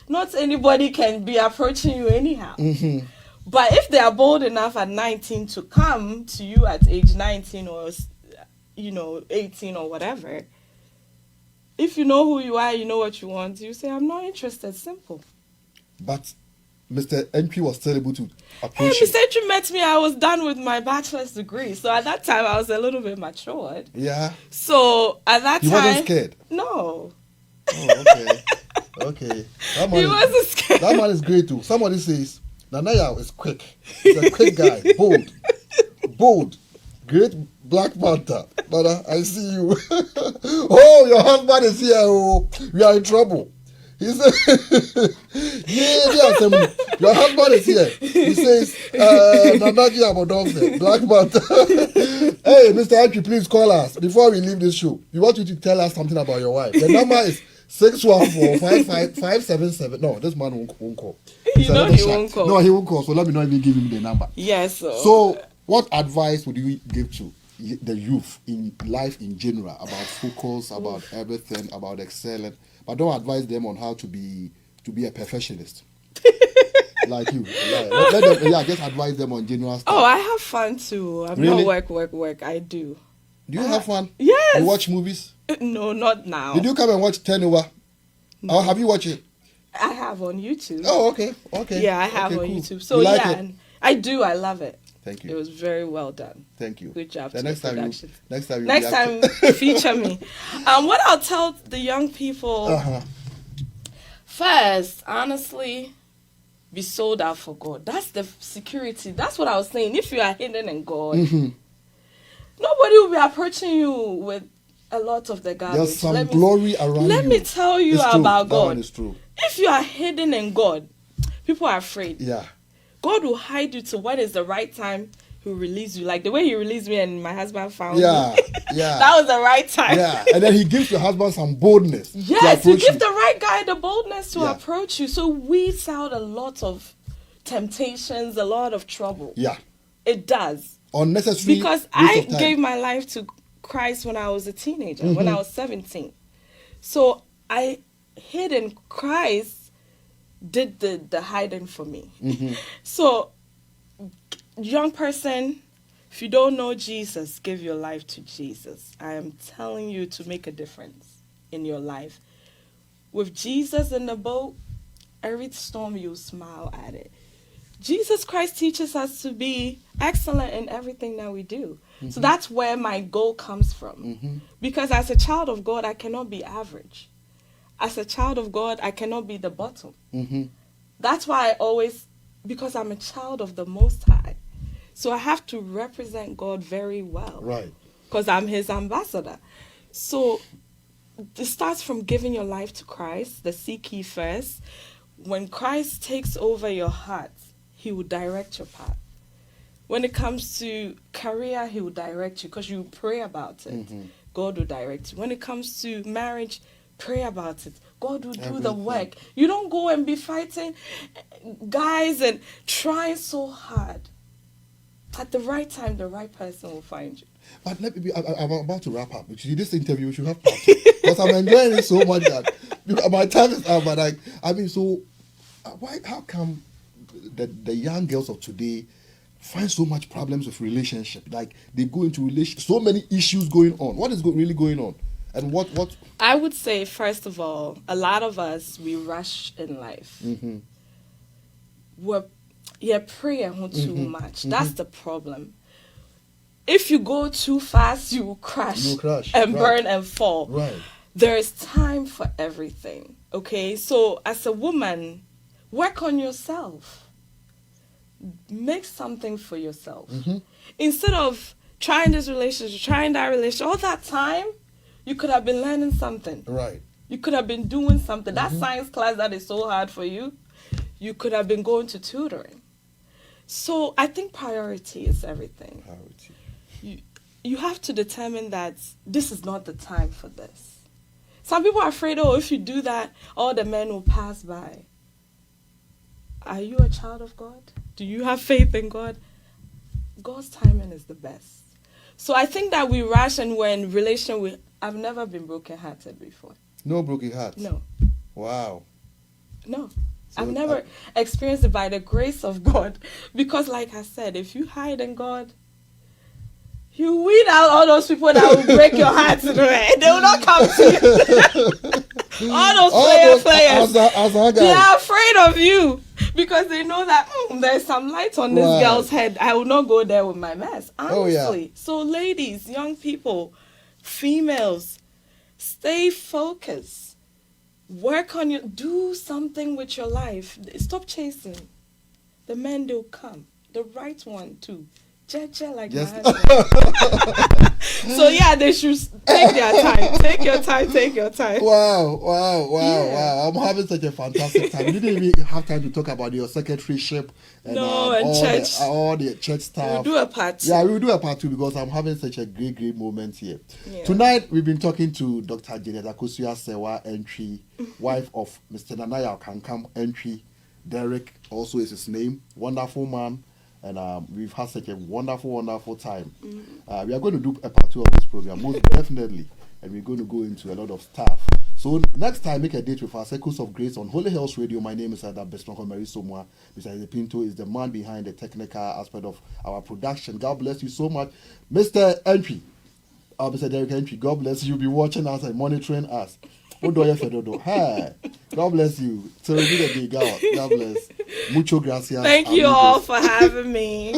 not anybody can be approaching you anyhow. But if they are bold enough at 19 to come to you at age 19 or 18 or whatever, if you know who you are, you know what you want, you say, I'm not interested. Simple. But Mr. Antwi was still able to approach you. Mr. Antwi met me, I was done with my bachelor's degree. So at that time, I was a little bit matured. Yeah. So at that time... You wasn't scared? No. Oh, okay. Okay. He wasn't scared. That man is great too. Somebody says, Nanaya is quick. He's a quick guy. Bold. Great Black Panther. Brother, I see you. Oh, your husband is here. Oh, we are in trouble. He said, your husband is here. He says, Nanaji Abodonse, Black Panther. Hey, Mr. Antwi, please call us before we leave this show. We want you to tell us something about your wife. The number is 614-555-577. No, this man won't call. You know he won't call. No, he won't call. So let me not even give him the number. Yes. So, what advice would you give to the youth in life in general about focus, about everything, about excelling? But don't advise them on how to be a perfectionist. Like you. Let them, just advise them on general stuff. Oh, I have fun too. I'm Really? not work. I do. Do you have fun? Yes. You watch movies? No, not now. Did you come and watch Turnover? No. Or have you watched it? I have on YouTube. Oh, okay. Yeah, I have on cool. YouTube. So You like yeah, it? and I do. I love it. Thank you. It was very well done. Thank you. Good job. The to next the time production. next time Feature me. What I'll tell the young people first, honestly, be sold out for God. That's the security. That's what I was saying. If you are hidden in God, nobody will be approaching you with a lot of the garbage. There's some glory around you. Let me tell you It's about true. God. That one is true. If you are hidden in God, people are afraid. Yeah. God will hide you to when is the right time He will release you. Like the way He released me and my husband found me. Yeah. That was the right time. Yeah. And then He gives your husband some boldness. Yes, He gives the right guy the boldness to Yeah. approach you. So weeds out a lot of temptations, a lot of trouble. Yeah. It does. Unnecessary. Because I gave my life to Christ when I was a teenager, when I was 17. So I hid in Christ, did the hiding for me. So, young person, if you don't know Jesus, give your life to Jesus. I am telling you to make a difference in your life. With Jesus in the boat, every storm you smile at it. Jesus Christ teaches us to be excellent in everything that we do. So that's where my goal comes from. Because as a child of God, I cannot be average. As a child of God, I cannot be the bottom. That's why I always, because I'm a child of the Most High. So I have to represent God very well. Right. Because I'm His ambassador. So it starts from giving your life to Christ, the seek ye first. When Christ takes over your heart, He will direct your path. When it comes to career, He will direct you because you pray about it. God will direct you. When it comes to marriage, pray about it. God will do the work. You don't go and be fighting guys and trying so hard. At the right time, the right person will find you. But let me be, I'm about to wrap up. See, this interview, we should have part two. Because I'm enjoying it so much that my time is up. But how come the young girls of today find so much problems with relationship? Like they go into so many issues going on. What is really going on? And what? I would say, first of all, a lot of us, we rush in life. We're praying too much. That's the problem. If you go too fast, you will crash and burn and fall. Right. There is time for everything. Okay? So as a woman, work on yourself. Make something for yourself. Instead of trying this relationship, trying that relationship, all that time, you could have been learning something. Right. You could have been doing something. That science class that is so hard for you, you could have been going to tutoring. So I think priority is everything. Priority. You have to determine that this is not the time for this. Some people are afraid, if you do that, all the men will pass by. Are you a child of God? Do you have faith in God? God's timing is the best. So I think that we rush, and when I've never been broken-hearted before. No broken heart? No. Wow. No. So I've never experienced it by the grace of God. Because like I said, if you hide in God, you weed out all those people that will break your heart. They will not come to you. all those players. They are afraid of you. Because they know that there's some light on this girl's head. I will not go there with my mess. Honestly. So ladies, young people, females, stay focused. Work on do something with your life. Stop chasing. The men, they'll come. The right one too. Jeje like Yes. my husband. So yeah, they should take their time. Take your time. Take your time. Wow. I'm having such a fantastic time. You didn't even have time to talk about your secretaryship and, and church. all the church stuff. We'll do a part 2. Yeah, we'll do a part 2 because I'm having such a great moment here. Yeah. Tonight, we've been talking to Dr. Janet Akosua Sewa Antwi, wife of Mr. Nanaya Kankam Antwi. Derek also is his name. Wonderful man. And we've had such a wonderful time. We are going to do a part 2 of this program, most definitely. And we're going to go into a lot of stuff. So next time, make a date with our Circles of Grace on Holyhills Radio. My name is Bismark Somuah. Mr. Pinto is the man behind the technical aspect of our production. God bless you so much. Mr. Antwi, Mr. Derek Antwi, God bless you. You'll be watching us and monitoring us. Hey, God bless you. So we do the day. God bless. Mucho gracias. Thank you all for having me.